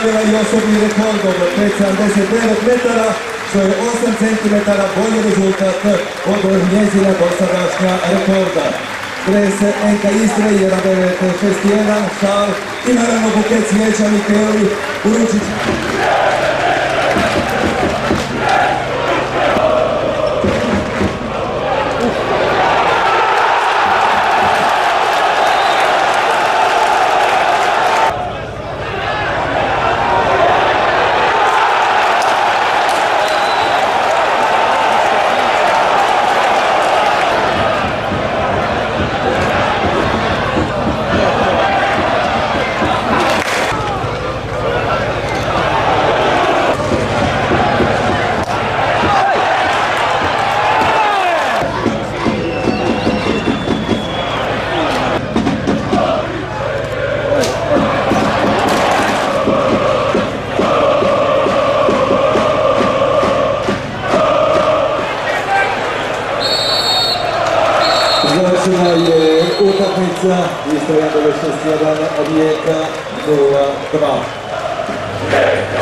ostvarila i osobni rekord od 5,79 metara, što je 8 cm bolji rezultat od njezina dosadašnja rekorda. Dres NK Istre 1961, šal i naravno buket cvijeća Mikeli Uručić. Završena je utakmica Istra 191, Rijeka 0-2.